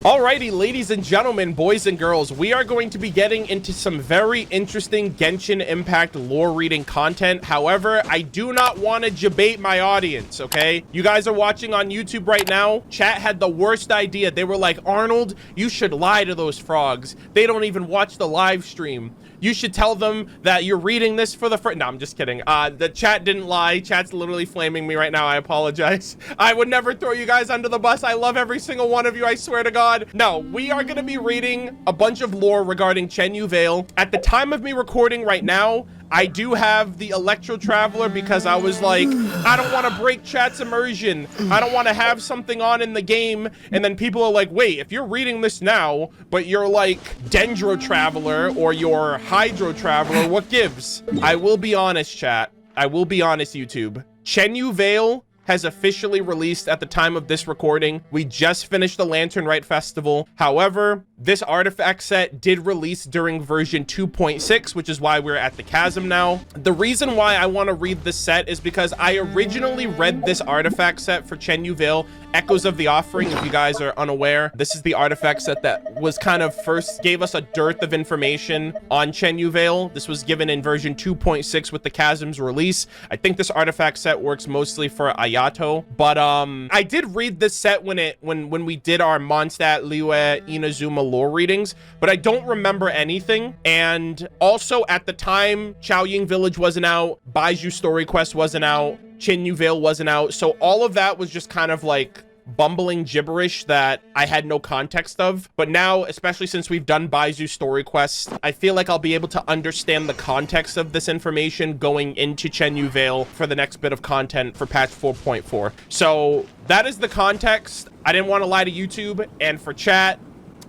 Alrighty, ladies and gentlemen, boys and girls, we are going to be getting into some very interesting Genshin Impact lore reading content. However, I do not want to debate my audience, okay? You guys are watching on YouTube right now. Chat had the worst idea. They were like, Arnold, you should lie to those frogs. They don't even watch the live stream. You should tell them that you're reading this for the first... No, I'm just kidding. The chat didn't lie. Chat's literally flaming me right now. I apologize. I would never throw you guys under the bus. I love every single one of you. I swear to God. No, we are going to be reading a bunch of lore regarding Chenyu Vale. At the time of me recording right now, I do have the Electro Traveler because I was like, I don't want to break chat's immersion. I don't want to have something on in the game. And then people are like, wait, if you're reading this now, but you're like Dendro Traveler or your Hydro Traveler, what gives? I will be honest, chat. I will be honest, YouTube. Chenyu Vale has officially released at the time of this recording. We just finished the Lantern Rite Festival. However, this artifact set did release during version 2.6, which is why we're at the chasm now. The reason why I want to read this set is because I originally read this artifact set for Chenyu Vale, Echoes of the Offering. If you guys are unaware, this is the artifact set that was kind of first gave us a dearth of information on Chenyu Vale. This was given in version 2.6 with the chasm's release. I think this artifact set works mostly for Ayato, but I did read this set when we did our Mondstadt, Liyue, Inazuma lore readings, but I don't remember anything. And also at the time, Chaoying Village wasn't out, Baizhu Story Quest wasn't out, Chenyu Vale wasn't out, so all of that was just kind of like bumbling gibberish that I had no context of. But now, especially since we've done Baizhu Story Quest, I feel like I'll be able to understand the context of this information going into Chenyu Vale for the next bit of content for patch 4.4. So that is the context. I didn't want to lie to YouTube, and for chat,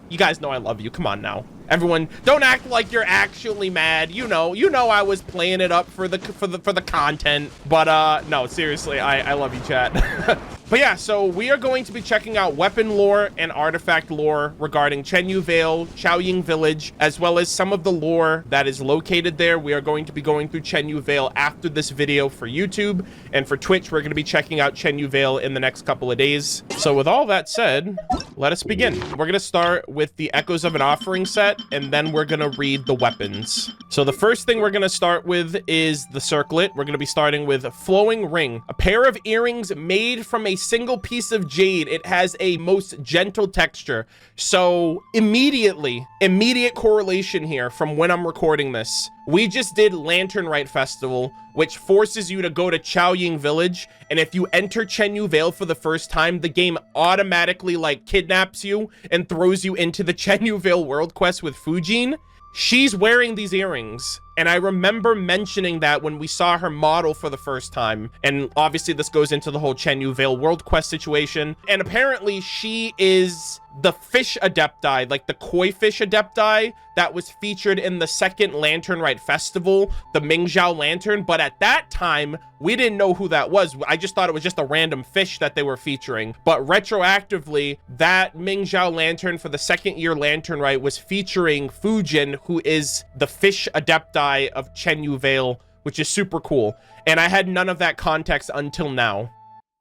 you guys know I love you. Come on now. Everyone, don't act like you're actually mad. You know I was playing it up for the content. But no, seriously, I love you, chat. But yeah, so we are going to be checking out weapon lore and artifact lore regarding Chenyu Vale, Chaoying Village, as well as some of the lore that is located there. We are going to be going through Chenyu Vale after this video for YouTube, and for Twitch, we're going to be checking out Chenyu Vale in the next couple of days. So with all that said, let us begin. We're going to start with the Echoes of an Offering set, and then we're going to read the weapons. So the first thing we're going to start with is the circlet. We're going to be starting with Flowing Ring, a pair of earrings made from a single piece of jade. It has a most gentle texture. So immediate correlation here from when I'm recording this. We just did Lantern Rite Festival, which forces you to go to Chaoying Village, and if you enter Chenyu Vale for the first time, the game automatically like kidnaps you and throws you into the Chenyu Vale World Quest with Fujin. She's wearing these earrings, and I remember mentioning that when we saw her model for the first time. And obviously this goes into the whole Chenyu Vale World Quest situation. And apparently she is the fish adepti, like the koi fish adepti that was featured in the second Lantern Rite Festival, the Mingzhou Lantern. But at that time, we didn't know who that was. I just thought it was just a random fish that they were featuring. But retroactively, that Mingzhou Lantern for the second year Lantern Rite was featuring Fujin, who is the fish adepti of Chenyu Vale, which is super cool. And I had none of that context until now.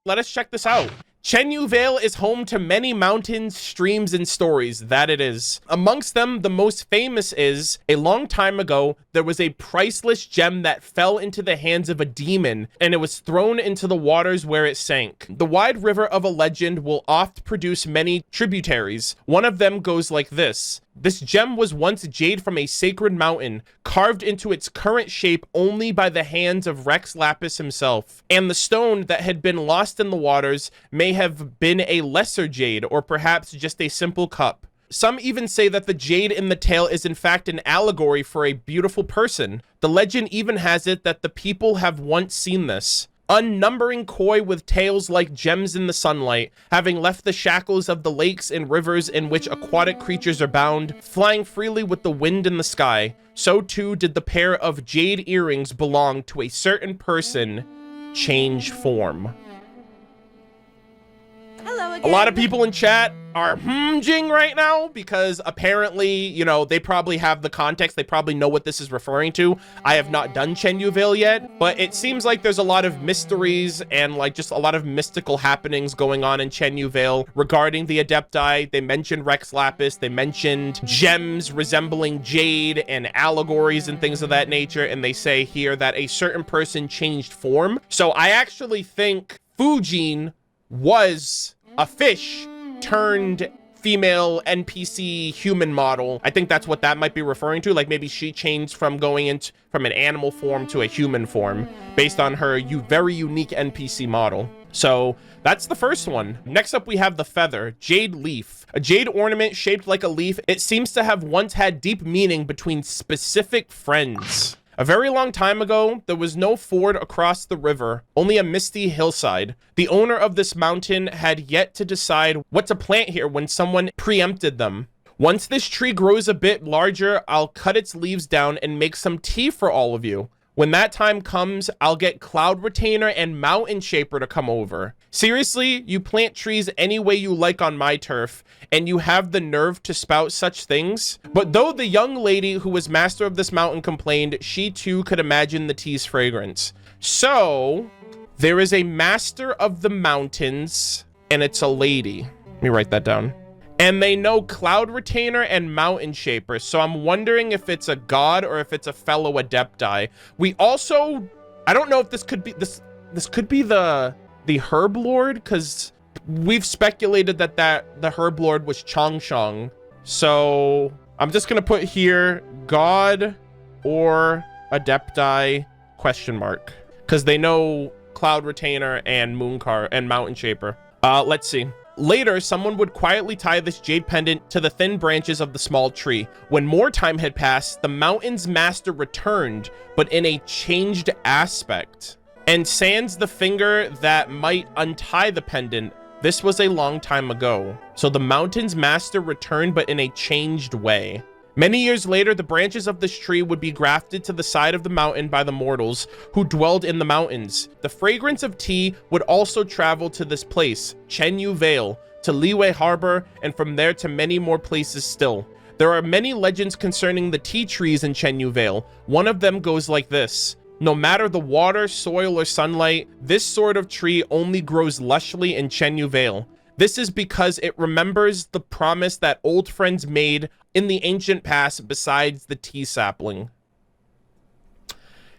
Let us check this out. Chenyu Vale is home to many mountains, streams, and stories. That it is. Amongst them, the most famous is, a long time ago, there was a priceless gem that fell into the hands of a demon, and it was thrown into the waters where it sank. The wide river of a legend will oft produce many tributaries. One of them goes like this. This gem was once jade from a sacred mountain, carved into its current shape only by the hands of Rex Lapis himself. And the stone that had been lost in the waters may have been a lesser jade, or perhaps just a simple cup. Some even say that the jade in the tale is in fact an allegory for a beautiful person. The legend even has it that the people have once seen this. Unnumbering koi with tails like gems in the sunlight, having left the shackles of the lakes and rivers in which aquatic creatures are bound, flying freely with the wind in the sky. So too did the pair of jade earrings belong to a certain person change form. Hello again. A lot of people in chat are jing right now because apparently, you know, they probably have the context. They probably know what this is referring to. I have not done Chenyu Vale yet, but it seems like there's a lot of mysteries and like just a lot of mystical happenings going on in Chenyu Vale regarding the Adepti. They mentioned Rex Lapis. They mentioned gems resembling jade and allegories and things of that nature. And they say here that a certain person changed form. So I actually think Fujin was a fish turned female NPC human model. I think that's what that might be referring to. Like maybe she changed from going into from an animal form to a human form based on her very unique NPC model. So that's the first one. Next up, we have the feather, jade leaf, a jade ornament shaped like a leaf. It seems to have once had deep meaning between specific friends. A very long time ago, there was no ford across the river, only a misty hillside. The owner of this mountain had yet to decide what to plant here when someone preempted them. Once this tree grows a bit larger, I'll cut its leaves down and make some tea for all of you. When that time comes, I'll get Cloud Retainer and Mountain Shaper to come over. Seriously, you plant trees any way you like on my turf, and you have the nerve to spout such things? But though the young lady who was master of this mountain complained, she too could imagine the tea's fragrance. So, there is a master of the mountains, and it's a lady. Let me write that down. And they know Cloud Retainer and Mountain Shaper, so I'm wondering if it's a god or if it's a fellow Adepti. We also, I don't know if this could be this could be the Herb Lord, because we've speculated that the Herb Lord was Changshang. So I'm just gonna put here god or Adepti question mark, because they know Cloud Retainer and Mountain Shaper. Let's see. Later, someone would quietly tie this jade pendant to the thin branches of the small tree. When more time had passed, the mountain's master returned, but in a changed aspect. And sans the finger that might untie the pendant, this was a long time ago. So the mountain's master returned, but in a changed way. Many years later, the branches of this tree would be grafted to the side of the mountain by the mortals who dwelled in the mountains. The fragrance of tea would also travel to this place, Chenyu Vale, to Liyue Harbor, and from there to many more places still. There are many legends concerning the tea trees in Chenyu Vale. One of them goes like this. No matter the water, soil, or sunlight, this sort of tree only grows lushly in Chenyu Vale. This is because it remembers the promise that old friends made in the ancient past besides the tea sapling.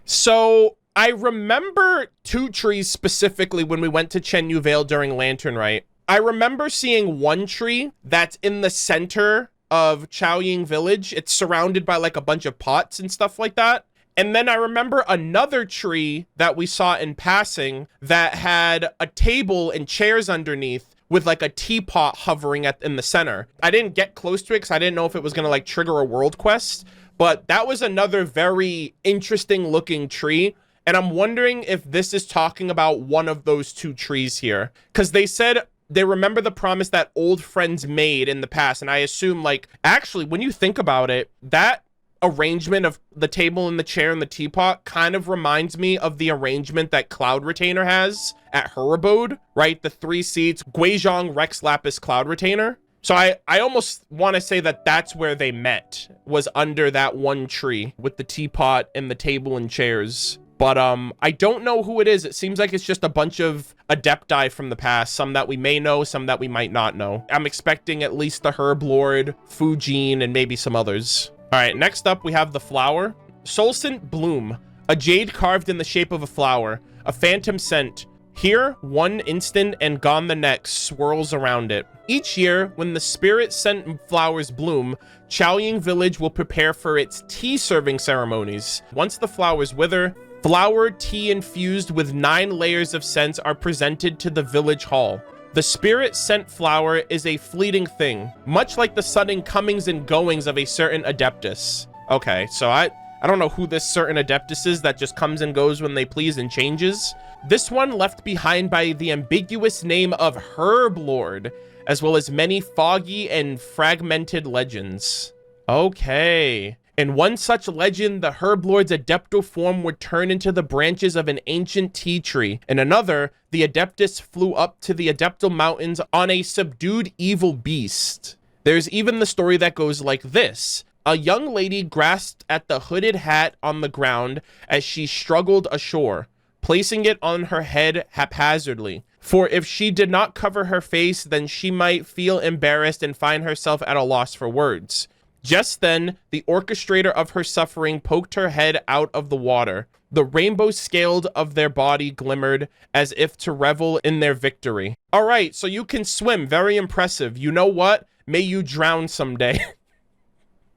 So I remember two trees specifically when we went to Chenyu Vale during Lantern Rite. I remember seeing one tree that's in the center of Chaoying Village. It's surrounded by like a bunch of pots and stuff like that. And then I remember another tree that we saw in passing that had a table and chairs underneath with like a teapot hovering in the center. I didn't get close to it because I didn't know if it was gonna like trigger a world quest, but that was another very interesting looking tree. And I'm wondering if this is talking about one of those two trees here, because they said they remember the promise that old friends made in the past. And I assume, like, actually, when you think about it, that arrangement of the table and the chair and the teapot kind of reminds me of the arrangement that Cloud Retainer has at her abode, right? The 3 seats, Guizhong, Rex Lapis, Cloud Retainer. So I almost want to say that that's where they met, was under that one tree with the teapot and the table and chairs. But I don't know who it is. It seems like it's just a bunch of Adepti from the past, some that we may know, some that we might not know. I'm expecting at least the Herb Lord, Fujin, and maybe some others. All right, next up, we have the flower. Solcent Bloom, a jade carved in the shape of a flower, a phantom scent. Here, one instant and gone the next, swirls around it. Each year, when the spirit scent flowers bloom, Chaoying Village will prepare for its tea serving ceremonies. Once the flowers wither, flower tea infused with 9 layers of scents are presented to the village hall. The spirit scent flower is a fleeting thing, much like the sudden comings and goings of a certain adeptus. Okay, so I don't know who this certain adeptus is that just comes and goes when they please and changes. This one left behind by the ambiguous name of Herb Lord, as well as many foggy and fragmented legends. Okay. In one such legend, the herb lord's adeptal form would turn into the branches of an ancient tea tree. In another, the adeptus flew up to the adeptal mountains on a subdued evil beast. There's even the story that goes like this. A young lady grasped at the hooded hat on the ground as she struggled ashore, placing it on her head haphazardly. For if she did not cover her face, then she might feel embarrassed and find herself at a loss for words. Just then, the orchestrator of her suffering poked her head out of the water. The rainbow scaled of their body glimmered as if to revel in their victory. All right, so you can swim. Very impressive. You know what? May you drown someday.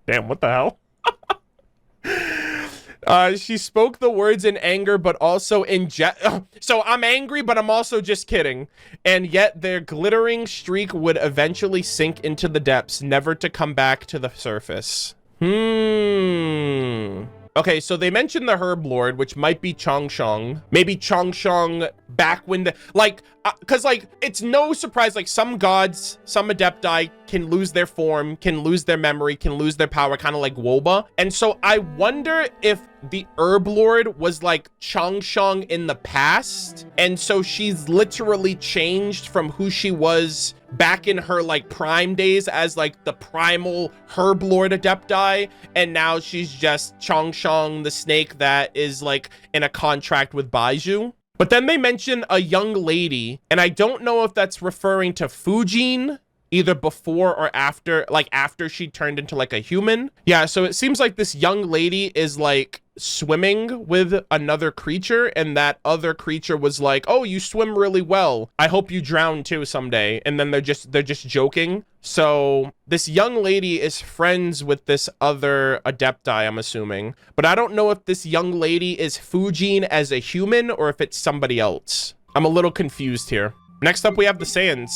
Damn, what the hell? She spoke the words in anger, but also in so I'm angry, but I'm also just kidding. And yet their glittering streak would eventually sink into the depths, never to come back to the surface. Okay, so they mentioned the Herb Lord, which might be Chongshong. Maybe Chongshong back when the, like, because, like, it's no surprise, like, some gods, some adepti can lose their form, can lose their memory, can lose their power, kind of like Woba. And so I wonder if the Herb Lord was, like, Chongshong in the past. And so she's literally changed from who she was back in her, like, prime days as, like, the primal Herb Lord adepti, and now she's just Chongshong the snake that is, like, in a contract with Baizhu. But then they mention a young lady, and I don't know if that's referring to Fujin, either before or after, like, after she turned into, like, a human. Yeah, so it seems like this young lady is, like, swimming with another creature, and that other creature was like, oh, you swim really well, I hope you drown too someday. And then they're just joking. So this young lady is friends with this other adepti, I'm assuming, but I don't know if this young lady is Fujin as a human or if it's somebody else. I'm a little confused here. Next up we have the Saiyans.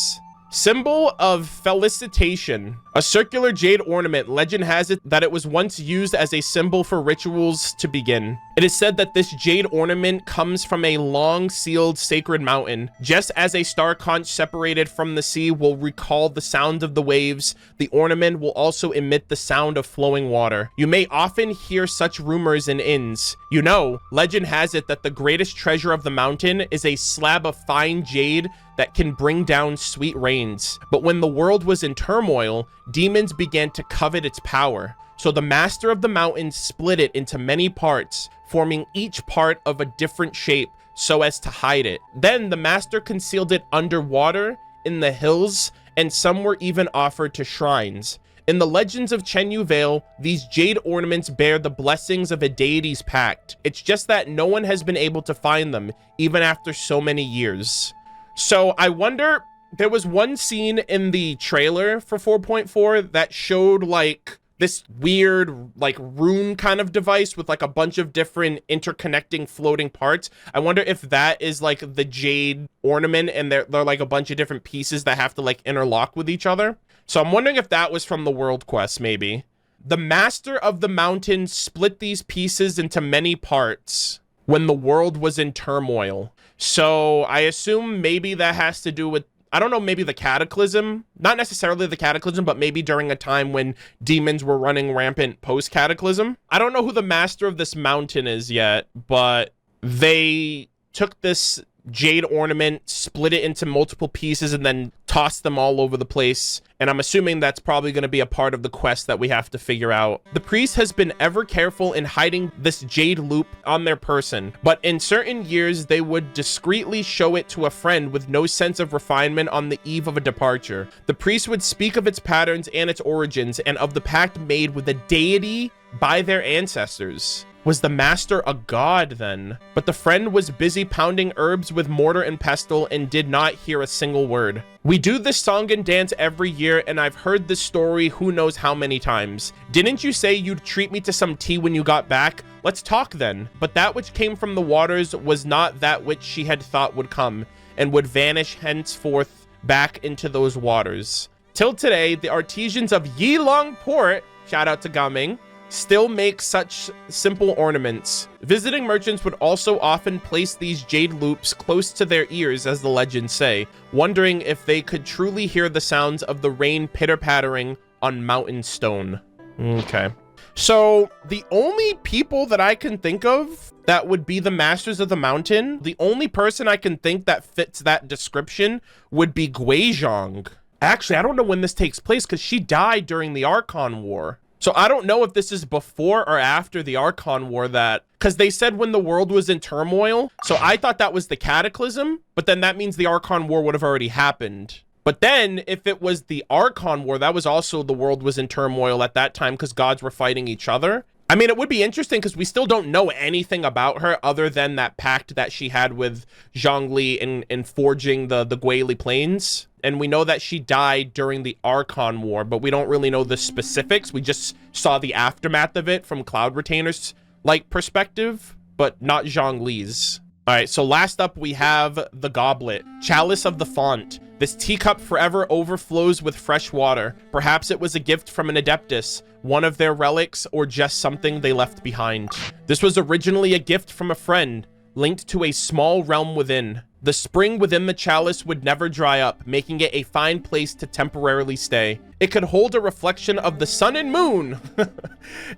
Symbol of felicitation. A circular jade ornament. Legend has it that it was once used as a symbol for rituals to begin. It is said that this jade ornament comes from a long sealed sacred mountain. Just as a star conch separated from the sea will recall the sound of the waves, the ornament will also emit the sound of flowing water. You may often hear such rumors in inns. You know, legend has it that the greatest treasure of the mountain is a slab of fine jade that can bring down sweet rains. But when the world was in turmoil, demons began to covet its power. So the master of the mountain split it into many parts, forming each part of a different shape so as to hide it. Then the master concealed it underwater, in the hills, and some were even offered to shrines. In the legends of Chenyu Vale, these jade ornaments bear the blessings of a deity's pact. It's just that no one has been able to find them, even after so many years. So I wonder, there was one scene in the trailer for 4.4 that showed like this weird like rune kind of device with like a bunch of different interconnecting floating parts. I wonder if that is like the jade ornament and they're like a bunch of different pieces that have to like interlock with each other. So I'm wondering if that was from the world quest maybe. The master of the mountain split these pieces into many parts when the world was in turmoil. So I assume maybe that has to do with, I don't know, maybe the cataclysm, not necessarily the cataclysm, but maybe during a time when demons were running rampant post-cataclysm. I don't know who the master of this mountain is yet, but they took this jade ornament, split it into multiple pieces, and then tossed them all over the place. And I'm assuming that's probably going to be a part of the quest that we have to figure out. The priest has been ever careful in hiding this jade loop on their person, but in certain years, they would discreetly show it to a friend with no sense of refinement on the eve of a departure. The priest would speak of its patterns and its origins, and of the pact made with a deity by their ancestors. Was the master a god then? But the friend was busy pounding herbs with mortar and pestle and did not hear a single word. We do this song and dance every year, and I've heard this story who knows how many times. Didn't you say you'd treat me to some tea when you got back? Let's talk then. But that which came from the waters was not that which she had thought would come, and would vanish henceforth back into those waters. Till today, the artisans of Yilong Port, shout out to Gaming, still make such simple ornaments. Visiting merchants would also often place these jade loops close to their ears, as the legends say, wondering if they could truly hear the sounds of the rain pitter-pattering on mountain stone. Okay. So the only people that I can think of that would be the Masters of the Mountain, the only person I can think that fits that description would be Guizhong. Actually, I don't know when this takes place because she died during the Archon War. So I don't know if this is before or after the Archon War that, because they said when the world was in turmoil. So I thought that was the Cataclysm, but then that means the Archon War would have already happened. But then if it was the Archon War, that was also the world was in turmoil at that time because gods were fighting each other. I mean, it would be interesting because we still don't know anything about her other than that pact that she had with Zhongli in forging the Guili Plains. And we know that she died during the Archon War, but we don't really know the specifics. We just saw the aftermath of it from Cloud Retainer's like perspective, but not Zhongli's. All right, so last up we have the Goblet, Chalice of the Font. This teacup forever overflows with fresh water. Perhaps it was a gift from an Adeptus, one of their relics, or just something they left behind. This was originally a gift from a friend, linked to a small realm within. The spring within the chalice would never dry up, making it a fine place to temporarily stay. It could hold a reflection of the sun and moon,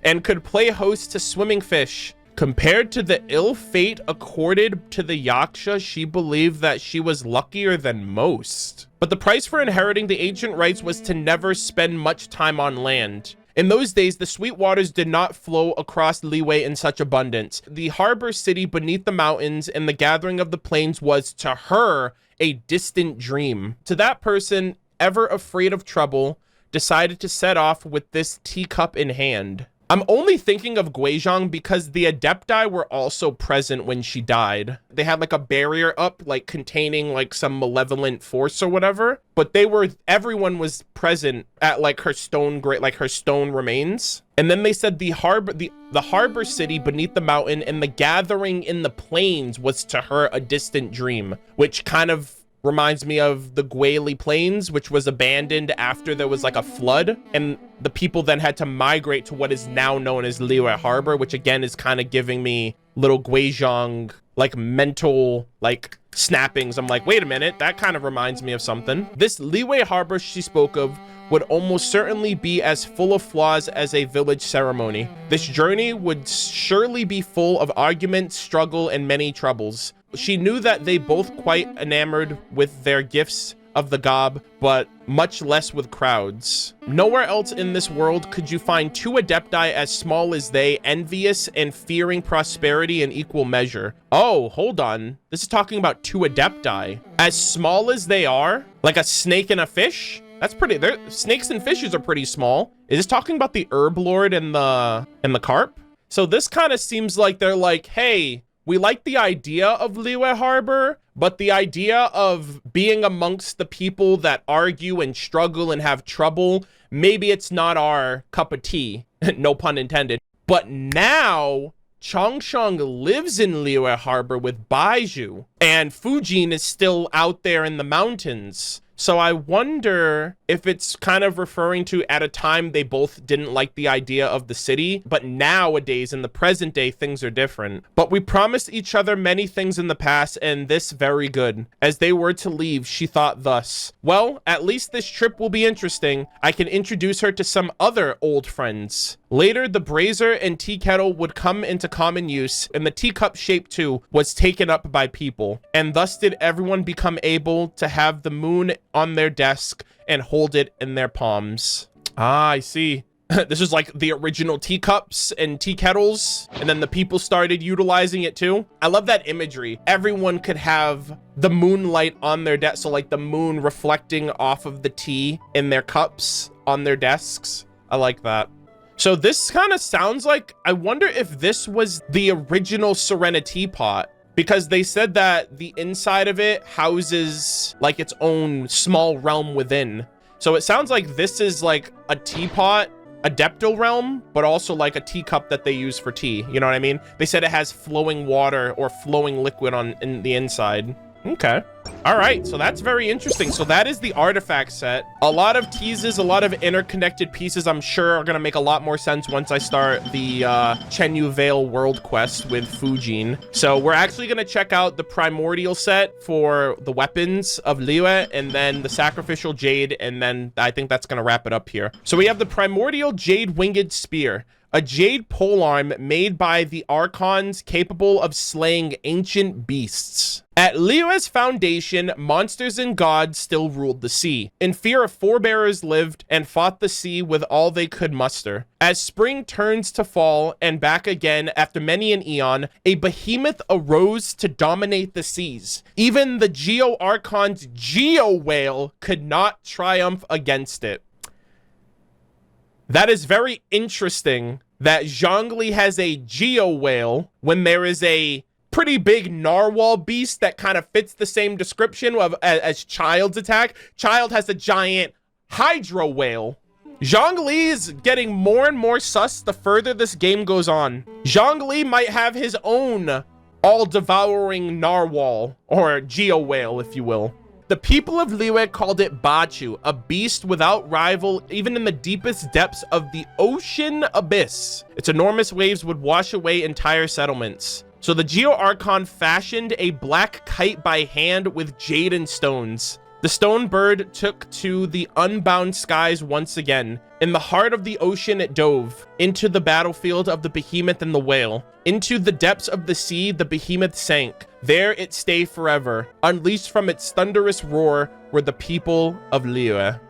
and could play host to swimming fish. Compared to the ill fate accorded to the Yaksha, she believed that she was luckier than most. But the price for inheriting the ancient rights was to never spend much time on land. In those days, the sweet waters did not flow across Liyue in such abundance. The harbor city beneath the mountains and the gathering of the plains was, to her, a distant dream. To that person, ever afraid of trouble, decided to set off with this teacup in hand. I'm only thinking of Guizhong because the Adepti were also present when she died. They had like a barrier up, like containing like some malevolent force or whatever, but everyone was present at like her stone remains. And then they said the harbor city beneath the mountain and the gathering in the plains was to her a distant dream, which kind of reminds me of the Guili Plains, which was abandoned after there was like a flood, and the people then had to migrate to what is now known as Liyue Harbor, which again is kind of giving me little Guizhong like mental like snappings. I'm like, wait a minute, that kind of reminds me of something. This Liyue Harbor she spoke of would almost certainly be as full of flaws as a village ceremony. This journey would surely be full of arguments, struggle, and many troubles. She knew that they both quite enamored with their gifts of the gob, but much less with crowds. Nowhere else in this world could you find two Adepti as small as they, envious and fearing prosperity in equal measure. Oh, hold on. This is talking about two Adepti. As small as they are, like a snake and a fish? That's pretty, snakes and fishes are pretty small. Is this talking about the Herb Lord and the carp? So this kind of seems like they're like, hey, we like the idea of Liyue Harbor, but the idea of being amongst the people that argue and struggle and have trouble, maybe it's not our cup of tea, no pun intended. But now Changsheng lives in Liyue Harbor with Baizhu, and Fujin is still out there in the mountains. So I wonder if it's kind of referring to at a time they both didn't like the idea of the city, but nowadays in the present day, things are different. But we promised each other many things in the past, and this very good. As they were to leave, she thought thus, well, at least this trip will be interesting. I can introduce her to some other old friends. Later, the brazier and tea kettle would come into common use, and the teacup shape too was taken up by people. And thus did everyone become able to have the moon on their desk and hold it in their palms. Ah, I see. This is like the original teacups and tea kettles, and then the people started utilizing it too. I love that imagery. Everyone could have the moonlight on their desk, so like the moon reflecting off of the tea in their cups on their desks. I like that. So this kind of sounds like, I wonder if this was the original Serenity pot, because they said that the inside of it houses like its own small realm within. So it sounds like this is like a teapot, Adeptal realm, but also like a teacup that they use for tea. You know what I mean? They said it has flowing water or flowing liquid in the inside. Okay. All right, so that's very interesting. So that is the artifact set. A lot of teases, a lot of interconnected pieces I'm sure are going to make a lot more sense once I start the Chenyu Vale world quest with Fujin. So we're actually going to check out the primordial set for the weapons of Liyue, and then the sacrificial jade, and then I think that's going to wrap it up here. So we have the primordial jade winged spear. a jade polearm made by the archons capable of slaying ancient beasts. At Liyue's foundation, monsters and gods still ruled the sea. In fear, forebearers lived and fought the sea with all they could muster. As spring turns to fall and back again after many an eon, a behemoth arose to dominate the seas. Even the Geo Archon's Geo Whale could not triumph against it. That is very interesting that Zhongli has a Geo Whale when there is a pretty big narwhal beast that kind of fits the same description as Child's attack. Child has a giant hydro whale. Zhongli is getting more and more sus the further this game goes on. Zhongli might have his own all-devouring narwhal, or Geo Whale, if you will. The people of Liyue called it Bachu, a beast without rival even in the deepest depths of the ocean abyss. Its enormous waves would wash away entire settlements. So the Geo Archon fashioned a black kite by hand with jade and stones. The stone bird took to the unbound skies once again. In the heart of the ocean it dove, into the battlefield of the behemoth and the whale. Into the depths of the sea the behemoth sank. There it stayed forever. Unleashed from its thunderous roar were the people of Liyue.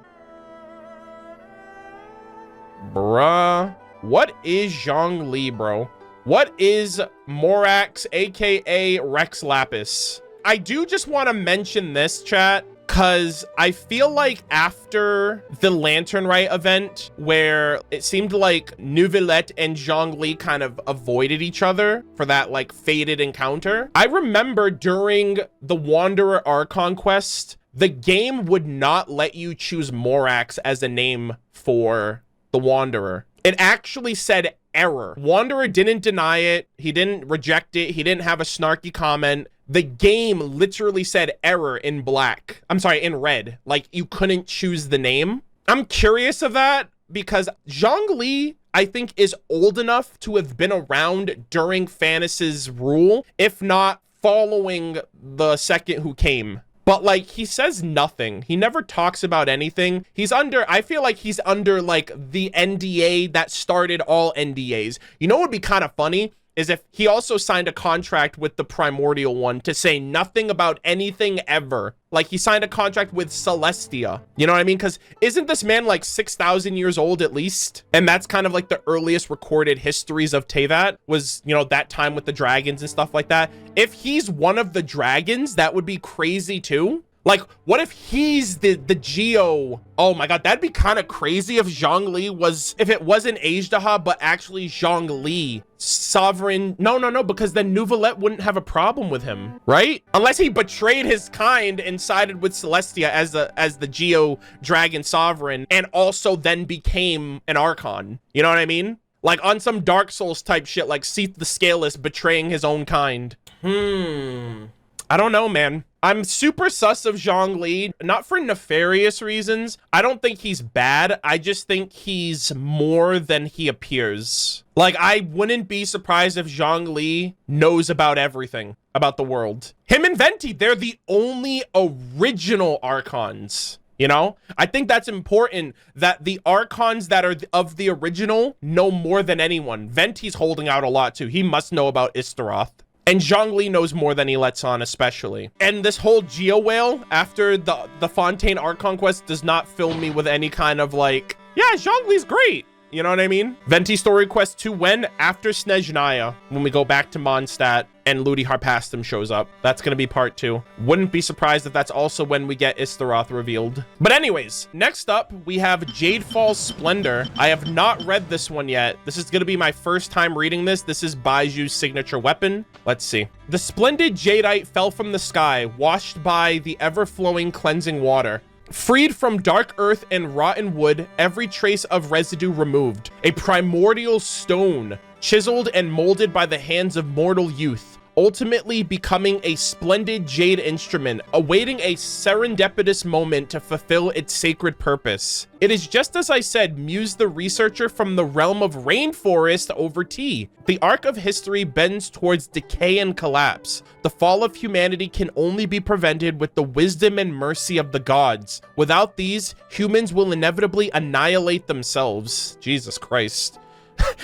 Bruh. What is Zhongli, bro? What is Morax, aka Rex Lapis? I do just want to mention this, chat, because I feel like after the Lantern Rite event, where it seemed like Neuvillette and Zhongli kind of avoided each other for that like fated encounter, I remember during the Wanderer Archon quest, the game would not let you choose Morax as a name for the Wanderer. It actually said error. Wanderer didn't deny it. He didn't reject it. He didn't have a snarky comment. The game literally said error in black. I'm sorry, in red. Like, you couldn't choose the name. I'm curious of that because Zhongli, I think, is old enough to have been around during Fanus's rule, if not following the second who came. But like, he says nothing. He never talks about anything. He's under, I feel like he's under like the NDA that started all NDAs. You know what would be kind of funny is if he also signed a contract with the Primordial One to say nothing about anything ever. Like he signed a contract with Celestia. You know what I mean? Because isn't this man like 6,000 years old at least? And that's kind of like the earliest recorded histories of Teyvat was, you know, that time with the dragons and stuff like that. If he's one of the dragons, that would be crazy too. Like, what if he's the Geo? Oh my god, that'd be kind of crazy if Zhongli was, if it wasn't Ajdaha, but actually Zhongli, sovereign. No, because then Neuvillette wouldn't have a problem with him, right? Unless he betrayed his kind and sided with Celestia as the Geo dragon sovereign, and also then became an Archon. You know what I mean? Like on some Dark Souls type shit, like Seath the Scaleless betraying his own kind. I don't know, man. I'm super sus of Zhongli, not for nefarious reasons. I don't think he's bad. I just think he's more than he appears. Like, I wouldn't be surprised if Zhongli knows about everything about the world. Him and Venti, they're the only original Archons. You know, I think that's important that the Archons that are of the original know more than anyone. Venti's holding out a lot too. He must know about Istaroth. And Zhongli knows more than he lets on, especially. And this whole Geo Whale after the Fontaine Archon quest does not fill me with any kind of like, yeah, Zhongli's great. You know what I mean? Venti story quest 2 when? After Snezhnaya, when we go back to Mondstadt and Ludi Harpastum shows up. That's gonna be part 2. Wouldn't be surprised if that's also when we get Istaroth revealed. But anyways, next up, we have Jadefall's Splendor. I have not read this one yet. This is gonna be my first time reading this. This is Baiju's signature weapon. Let's see. The splendid jadeite fell from the sky, washed by the ever-flowing cleansing water. Freed from dark earth and rotten wood, every trace of residue removed. A primordial stone, chiseled and molded by the hands of mortal youth, ultimately becoming a splendid jade instrument, awaiting a serendipitous moment to fulfill its sacred purpose. It is just as I said, mused the researcher from the realm of rainforest over tea. The arc of history bends towards decay and collapse. The fall of humanity can only be prevented with the wisdom and mercy of the gods. Without these, humans will inevitably annihilate themselves. Jesus Christ.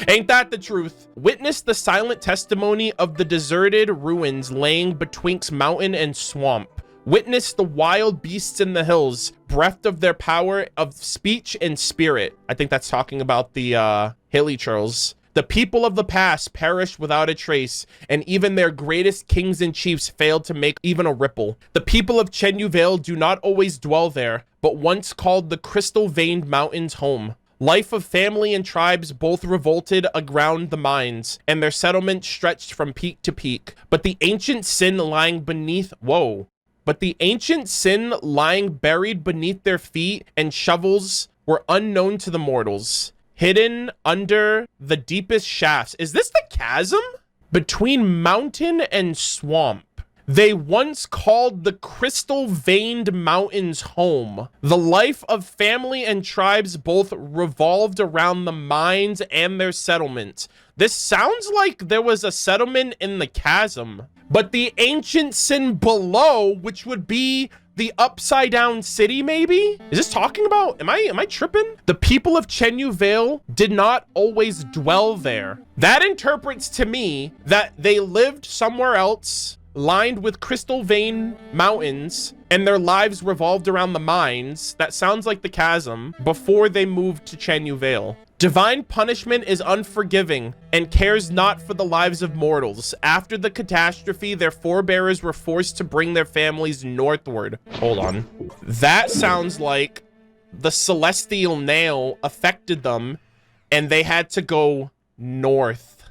Ain't that the truth? Witness the silent testimony of the deserted ruins laying betwixt mountain and swamp. Witness the wild beasts in the hills, bereft of their power of speech and spirit. I think that's talking about the hilly churls. The people of the past perished without a trace, and even their greatest kings and chiefs failed to make even a ripple. The people of Chenyu Vale do not always dwell there, but once called the crystal-veined mountains home. Life of family and tribes both revolted around the mines, and their settlements stretched from peak to peak. But the ancient sin lying buried beneath their feet and shovels were unknown to the mortals. Hidden under the deepest shafts. Is this the chasm? Between mountain and swamp. They once called the crystal-veined mountains home. The life of family and tribes both revolved around the mines and their settlements. This sounds like there was a settlement in the chasm. But the ancient sin below, which would be the upside down city, maybe? Is this talking about, am I tripping? The people of Chenyu Vale did not always dwell there. That interprets to me that they lived somewhere else, lined with crystal vein mountains, and their lives revolved around the mines. That sounds like the chasm, before they moved to Chenyu Vale. Divine punishment is unforgiving and cares not for the lives of mortals. After the catastrophe, their forebears were forced to bring their families northward. Hold on. That sounds like the celestial nail affected them and they had to go north.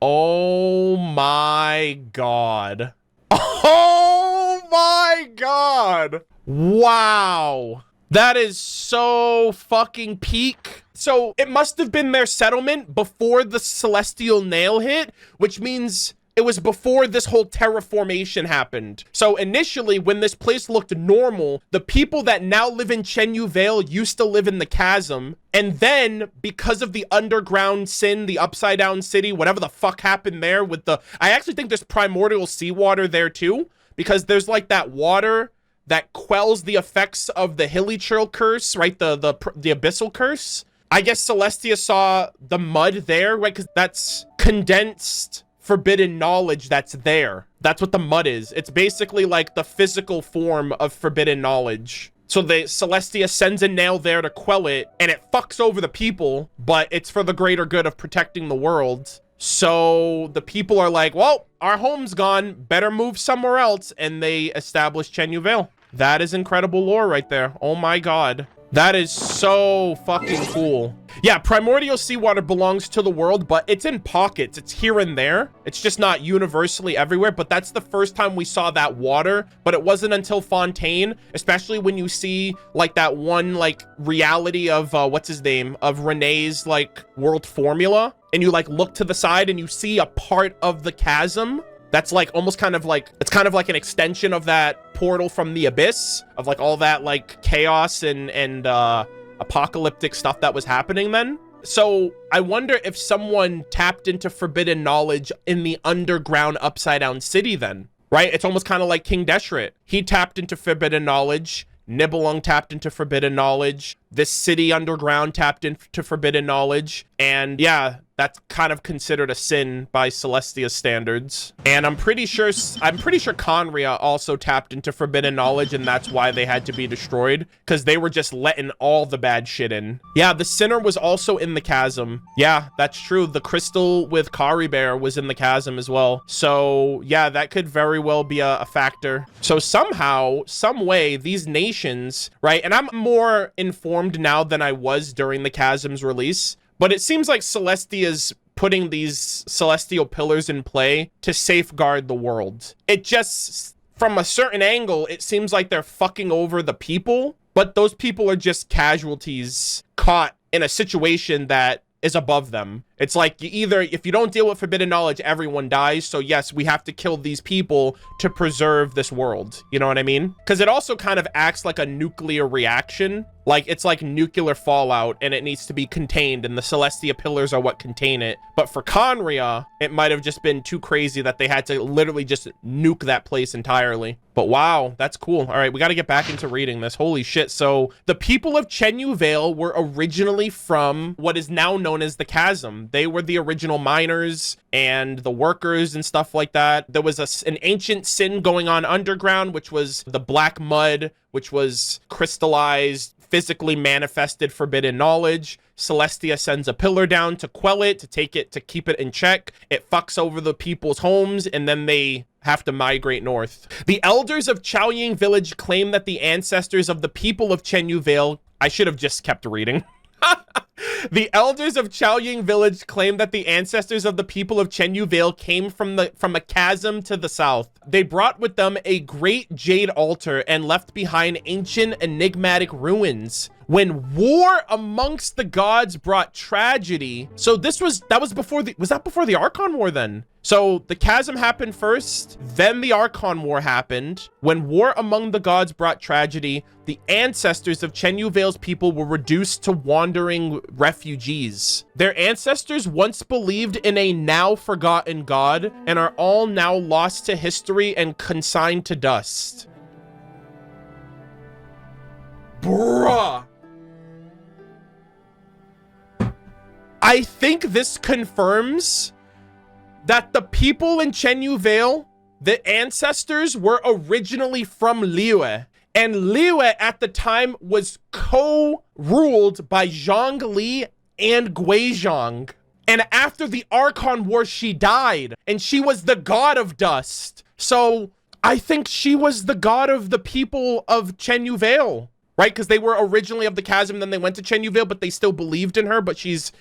Oh my God. Oh my God. Wow. That is so fucking peak. So it must have been their settlement before the celestial nail hit, which means it was before this whole terraformation happened. So initially, when this place looked normal, the people that now live in Chenyu Vale used to live in the chasm. And then because of the underground sin, the upside down city, whatever the fuck happened there with the, I actually think there's primordial seawater there too, because there's like that water that quells the effects of the hilly churl curse, right? The abyssal curse. I guess Celestia saw the mud there, right? Because that's condensed forbidden knowledge that's there. That's what the mud is. It's basically like the physical form of forbidden knowledge. So the Celestia sends a nail there to quell it, and it fucks over the people, but it's for the greater good of protecting the world. So the people are like, well, our home's gone, better move somewhere else, and they establish Chenyu Vale. That is incredible lore right there. Oh my God. That is so fucking cool. Yeah, primordial seawater belongs to the world, but it's in pockets. It's here and there. It's just not universally everywhere, but that's the first time we saw that water. But it wasn't until Fontaine, especially when you see like that one like reality of what's his name, of Renee's like world formula, and you like look to the side and you see a part of the chasm that's like almost kind of like, it's kind of like an extension of that portal from the abyss, of like all that like chaos and apocalyptic stuff that was happening then. So I wonder if someone tapped into forbidden knowledge in the underground upside down city then, right? It's almost kind of like King Deshret. He tapped into forbidden knowledge. Nibelung tapped into forbidden knowledge. This city underground tapped into forbidden knowledge. And yeah, that's kind of considered a sin by Celestia's standards. And I'm pretty sure Conria also tapped into forbidden knowledge, and that's why they had to be destroyed, because they were just letting all the bad shit in. Yeah, the sinner was also in the chasm. Yeah, that's true. The crystal with Kari Bear was in the chasm as well. So yeah, that could very well be a factor. So somehow, some way, these nations, right? And I'm more informed now than I was during the chasm's release. But it seems like Celestia's putting these celestial pillars in play to safeguard the world. It just, from a certain angle, it seems like they're fucking over the people, but those people are just casualties caught in a situation that is above them. It's like, you either, if you don't deal with forbidden knowledge, everyone dies. So yes, we have to kill these people to preserve this world. You know what I mean? Because it also kind of acts like a nuclear reaction. Like, it's like nuclear fallout, and it needs to be contained, and the Celestia pillars are what contain it. But for Conria, it might have just been too crazy that they had to literally just nuke that place entirely. But wow, that's cool. All right, we got to get back into reading this. Holy shit. So the people of Chenyu Vale were originally from what is now known as the chasm. They were the original miners and the workers and stuff like that. There was an ancient sin going on underground, which was the black mud, which was crystallized, physically manifested forbidden knowledge. Celestia sends a pillar down to quell it, to take it, to keep it in check. It fucks over the people's homes, and then they have to migrate north. The elders of Chaoying village claim that the ancestors of the people of Chenyu Vale... I should have just kept reading. The elders of Chaoying village claim that the ancestors of the people of Chenyu Vale came from a chasm to the south. They brought with them a great jade altar and left behind ancient enigmatic ruins. When war amongst the gods brought tragedy. So was that before the Archon War then? So the chasm happened first, then the Archon War happened. When war among the gods brought tragedy, the ancestors of Chenyu Vale's people were reduced to wandering refugees. Their ancestors once believed in a now forgotten god and are all now lost to history and consigned to dust. Bruh. I think this confirms that the people in Chenyu Vale, the ancestors, were originally from Liyue. And Liyue at the time was co-ruled by Zhongli and Guizhong. And after the Archon War, she died. And she was the god of dust. So I think she was the god of the people of Chenyu Vale. Right? Because they were originally of the chasm, then they went to Chenyu Vale, but they still believed in her, but she's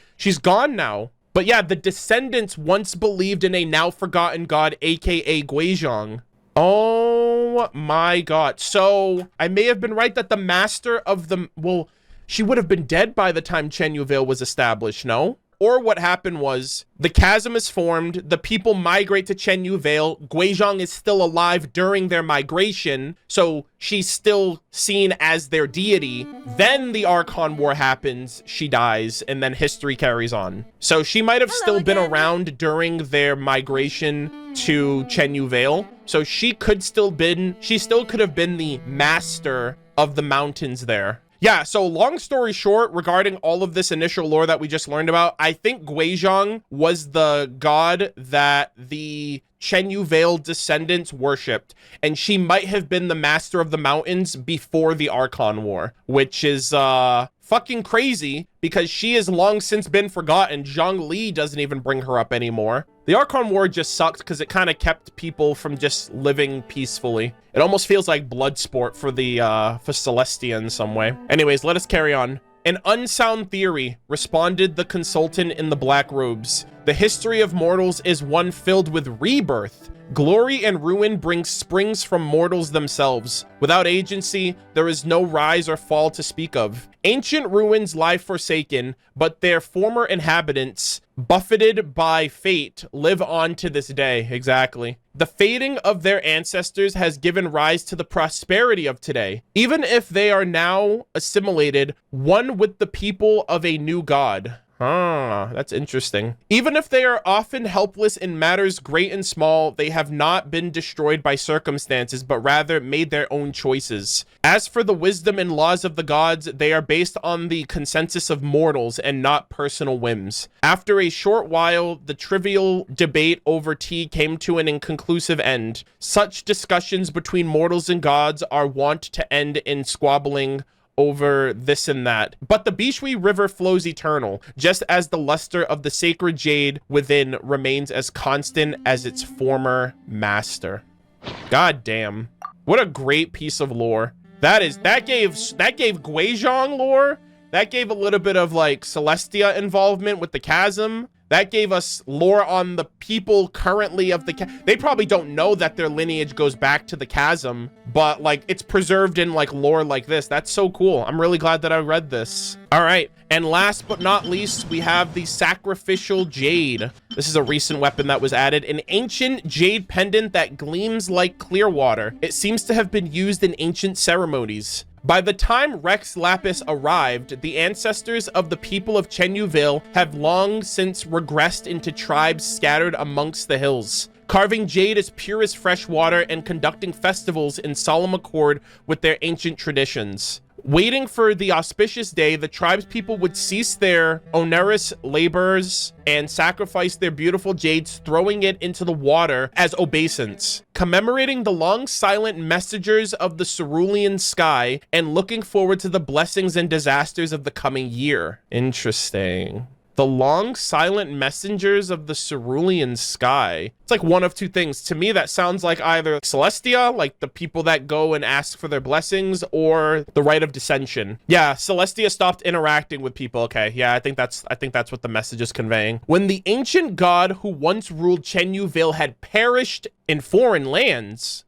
gone now. But yeah, the descendants once believed in a now forgotten god, aka Guizhong. Oh my god. So I may have been right that the master of the... Well, she would have been dead by the time Chenyu Vale was established, no? Or what happened was, the chasm is formed, the people migrate to Chenyu Vale, Guizhong is still alive during their migration, so she's still seen as their deity. Then the Archon War happens, she dies, and then history carries on. So she might have still been around during their migration to Chenyu Vale, so she still could have been the master of the mountains there. Yeah, so long story short, regarding all of this initial lore that we just learned about, I think Guizhong was the god that the Chenyu Vale descendants worshipped, and she might have been the master of the mountains before the Archon War, which is fucking crazy because she has long since been forgotten. Zhongli doesn't even bring her up anymore. The Archon War just sucked because it kind of kept people from just living peacefully. It almost feels like blood sport for Celestia in some way. Anyways, let us carry on. An unsound theory, responded the consultant in the black robes. The history of mortals is one filled with rebirth. Glory and ruin springs from mortals themselves. Without agency, there is no rise or fall to speak of. Ancient ruins lie forsaken, but their former inhabitants, buffeted by fate, live on to this day. Exactly. The fading of their ancestors has given rise to the prosperity of today. Even if they are now assimilated, one with the people of a new god. Ah, that's interesting. Even if they are often helpless in matters great and small, they have not been destroyed by circumstances, but rather made their own choices. As for the wisdom and laws of the gods, they are based on the consensus of mortals and not personal whims. After a short while, the trivial debate over tea came to an inconclusive end. Such discussions between mortals and gods are wont to end in squabbling over this and that. But the Bishui River flows eternal, just as the luster of the sacred jade within remains as constant as its former master. God damn. What a great piece of lore. That gave Guizhong lore. That gave a little bit of like Celestia involvement with the chasm. That gave us lore on the people currently of the they probably don't know that their lineage goes back to the chasm, but like it's preserved in like lore like this. That's so cool. I'm really glad that I read this. All right, and last but not least, we have the sacrificial jade. This is a recent weapon that was added, an ancient jade pendant that gleams like clear water. It seems to have been used in ancient ceremonies. By the time Rex Lapis arrived, the ancestors of the people of Chenyu Vale have long since regressed into tribes scattered amongst the hills, carving jade as pure as fresh water and conducting festivals in solemn accord with their ancient traditions. Waiting for the auspicious day, the tribe's people would cease their onerous labors and sacrifice their beautiful jades, throwing it into the water as obeisance, commemorating the long silent messengers of the cerulean sky and looking forward to the blessings and disasters of the coming year. Interesting. The long silent messengers of the cerulean sky. It's like one of two things. To me, that sounds like either Celestia, like the people that go and ask for their blessings, or the rite of dissension. Yeah, Celestia stopped interacting with people. Okay, yeah, I think that's what the message is conveying. When the ancient god who once ruled Chenyu Vale had perished in foreign lands.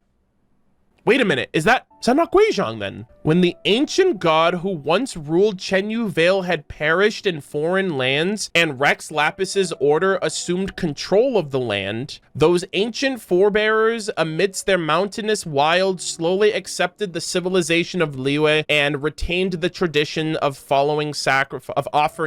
Wait a minute, is that not Guizhong then? When the ancient god who once ruled Chenyu Vale had perished in foreign lands and Rex Lapis's order assumed control of the land, those ancient forebearers amidst their mountainous wilds slowly accepted the civilization of Liyue and retained the tradition of offering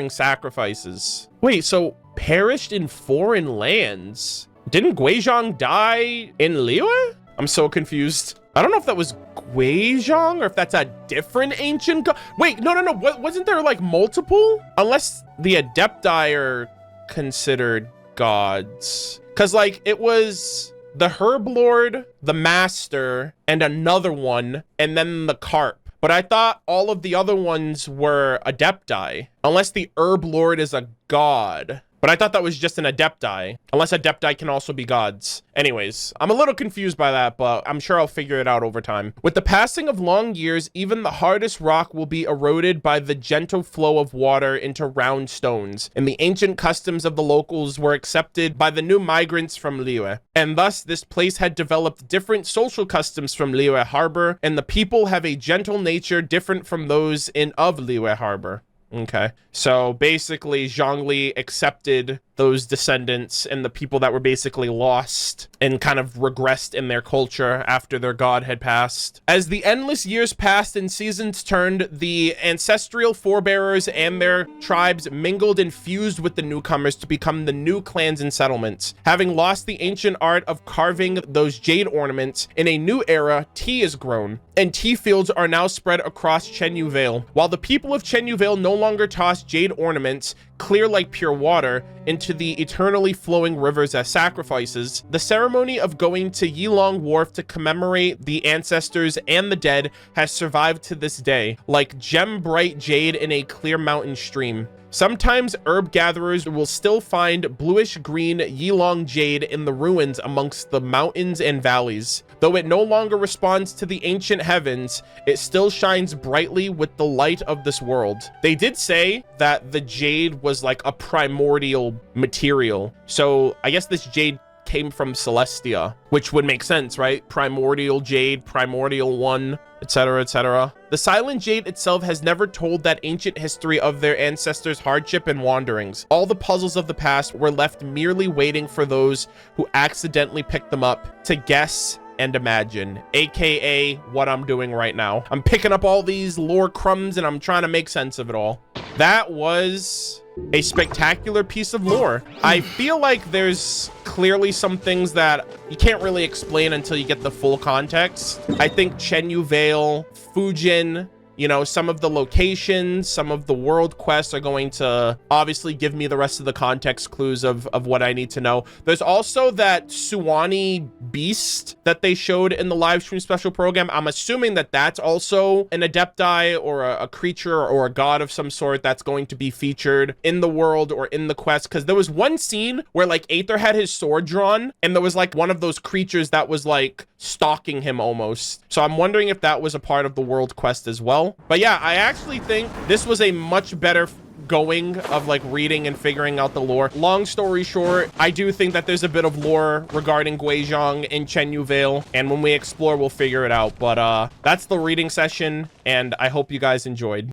sacrifices. Wait, so perished in foreign lands? Didn't Guizhong die in Liyue? I'm so confused. I don't know if that was Guizhong or if that's a different ancient god. Wait, no. Wasn't there like multiple? Unless the Adepti are considered gods. Because like it was the Herb Lord, the Master, and another one, and then the Carp. But I thought all of the other ones were Adepti. Unless the Herb Lord is a god. But I thought that was just an Adepti, unless Adepti can also be gods. Anyways, I'm a little confused by that, but I'm sure I'll figure it out over time. With the passing of long years, even the hardest rock will be eroded by the gentle flow of water into round stones, and the ancient customs of the locals were accepted by the new migrants from Liyue. And thus, this place had developed different social customs from Liyue Harbor, and the people have a gentle nature different from those of Liyue Harbor. Okay, so basically Zhongli accepted those descendants and the people that were basically lost and kind of regressed in their culture after their god had passed. As the endless years passed and seasons turned, the ancestral forebearers and their tribes mingled and fused with the newcomers to become the new clans and settlements. Having lost the ancient art of carving those jade ornaments, in a new era, tea is grown, and tea fields are now spread across Chenyu Vale. While the people of Chenyu Vale no longer toss jade ornaments, clear like pure water, into the eternally flowing rivers as sacrifices, the ceremony of going to Yilong Wharf to commemorate the ancestors and the dead has survived to this day, like gem-bright jade in a clear mountain stream. Sometimes herb gatherers will still find bluish-green Yilong jade in the ruins amongst the mountains and valleys. Though it no longer responds to the ancient heavens, it still shines brightly with the light of this world. They did say that the jade was like a primordial material. So I guess this jade came from Celestia, which would make sense, right? Primordial jade, primordial one, etc., etc. The silent jade itself has never told that ancient history of their ancestors' hardship and wanderings. All the puzzles of the past were left merely waiting for those who accidentally picked them up to guess and imagine, aka what I'm doing right now. I'm picking up all these lore crumbs and I'm trying to make sense of it all. That was a spectacular piece of lore. I feel like there's clearly some things that you can't really explain until you get the full context. I think Chenyu Vale, Fujin, you know, some of the locations, some of the world quests are going to obviously give me the rest of the context clues of what I need to know. There's also that Suwani beast that they showed in the live stream special program. I'm assuming that that's also an Adepti or a creature or a god of some sort that's going to be featured in the world or in the quest. Because there was one scene where like Aether had his sword drawn and there was like one of those creatures that was like stalking him almost. So I'm wondering if that was a part of the world quest as well. But yeah, I actually think this was a much better going of like reading and figuring out the lore. Long story short, I do think that there's a bit of lore regarding Guizhong and Chenyu Vale, and when we explore, we'll figure it out. But that's the reading session, and I hope you guys enjoyed.